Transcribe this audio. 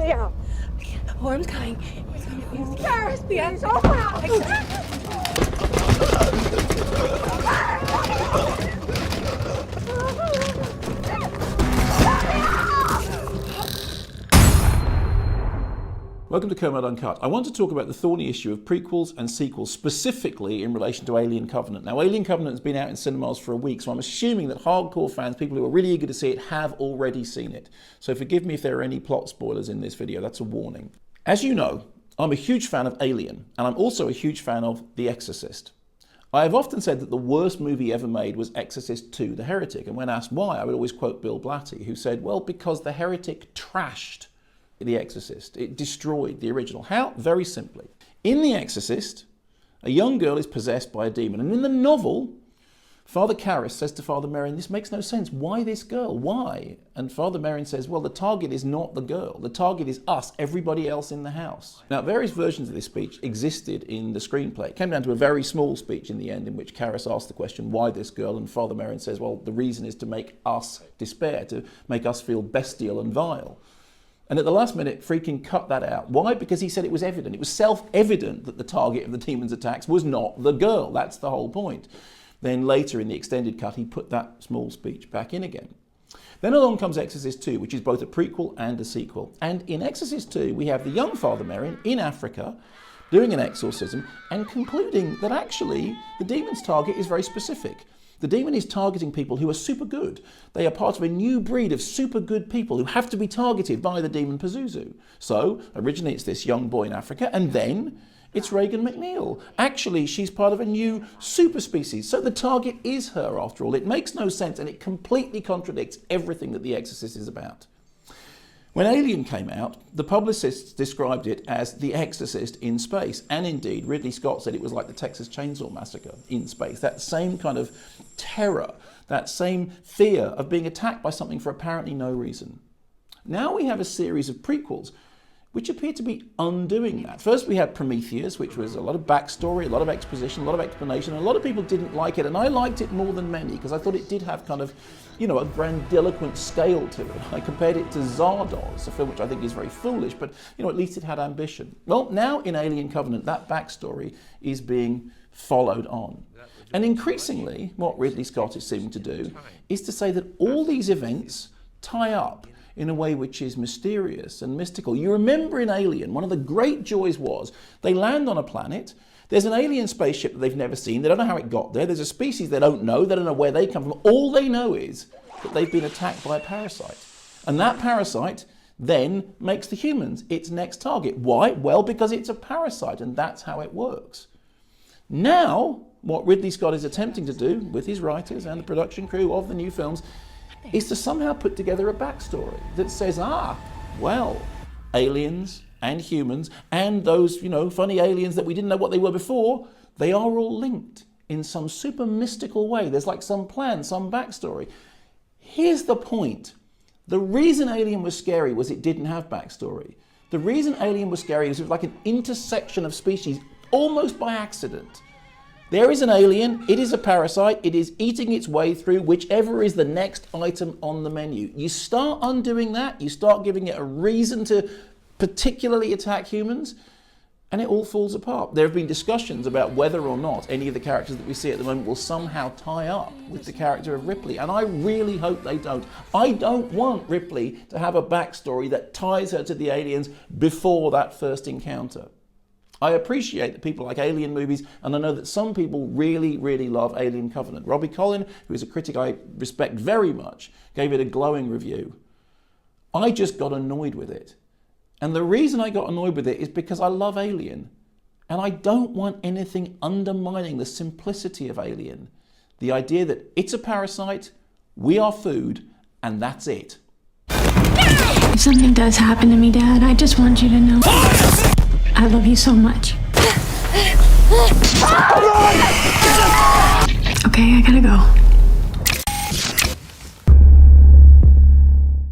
Yeah. Worm's coming. Paris, please. Open up. Welcome to Kermode Uncut. I want to talk about the thorny issue of prequels and sequels, specifically in relation to Alien Covenant. Now, Alien Covenant has been out in cinemas for a week, so I'm assuming that hardcore fans, people who are really eager to see it, have already seen it. So forgive me if there are any plot spoilers in this video, that's a warning. As you know, I'm a huge fan of Alien, and I'm also a huge fan of The Exorcist. I have often said that the worst movie ever made was Exorcist 2, The Heretic, and when asked why, I would always quote Bill Blatty, who said, well, because The Heretic trashed The Exorcist. It destroyed the original. How? Very simply. In The Exorcist, a young girl is possessed by a demon. And in the novel, Father Karras says to Father Merrin, this makes no sense. Why this girl? Why? And Father Merrin says, well, the target is not the girl. The target is us, everybody else in the house. Now, various versions of this speech existed in the screenplay. It came down to a very small speech in the end in which Karras asked the question, why this girl? And Father Merrin says, well, the reason is to make us despair, to make us feel bestial and vile. And at the last minute, Friedkin cut that out. Why? Because he said it was evident. It was self-evident that the target of the demon's attacks was not the girl. That's the whole point. Then later in the extended cut, he put that small speech back in again. Then along comes Exorcist 2, which is both a prequel and a sequel. And in Exorcist 2, we have the young Father Merrin in Africa doing an exorcism and concluding that actually the demon's target is very specific. The demon is targeting people who are super good. They are part of a new breed of super good people who have to be targeted by the demon Pazuzu. So, originally it's this young boy in Africa, and then it's Regan McNeil. Actually, she's part of a new super species. So the target is her, after all. It makes no sense, and it completely contradicts everything that The Exorcist is about. When Alien came out, the publicists described it as The Exorcist in space. And indeed, Ridley Scott said it was like the Texas Chainsaw Massacre in space. That same kind of terror, that same fear of being attacked by something for apparently no reason. Now we have a series of prequels which appear to be undoing that. First we had Prometheus, which was a lot of backstory, a lot of exposition, a lot of explanation, and a lot of people didn't like it, and I liked it more than many because I thought it did have kind of, you know, a grandiloquent scale to it. I compared it to Zardoz, a film which I think is very foolish, but, you know, at least it had ambition. Well, now in Alien Covenant, that backstory is being followed on. And increasingly, what Ridley Scott is seeming to do is to say that all these events tie up in a way which is mysterious and mystical. You remember in Alien, one of the great joys was they land on a planet, there's an alien spaceship that they've never seen, they don't know how it got there, there's a species they don't know know where they come from. All they know is that they've been attacked by a parasite. And that parasite then makes the humans its next target. Why? Well, because it's a parasite, and that's how it works. Now, what Ridley Scott is attempting to do with his writers and the production crew of the new films is to somehow put together a backstory that says, well, aliens and humans and those, you know, funny aliens that we didn't know what they were before, they are all linked in some super mystical way. There's like some plan, some backstory. Here's the point. The reason Alien was scary was it didn't have backstory. The reason Alien was scary was it was like an intersection of species, almost by accident. There is an alien, it is a parasite, it is eating its way through whichever is the next item on the menu. You start undoing that, you start giving it a reason to particularly attack humans, and it all falls apart. There have been discussions about whether or not any of the characters that we see at the moment will somehow tie up with the character of Ripley, and I really hope they don't. I don't want Ripley to have a backstory that ties her to the aliens before that first encounter. I appreciate that people like alien movies, and I know that some people really, really love Alien Covenant. Robbie Collin, who is a critic I respect very much, gave it a glowing review. I just got annoyed with it. And the reason I got annoyed with it is because I love Alien. And I don't want anything undermining the simplicity of Alien. The idea that it's a parasite, we are food, and that's it. If something does happen to me, Dad, I just want you to know I love you so much. Okay, I gotta go.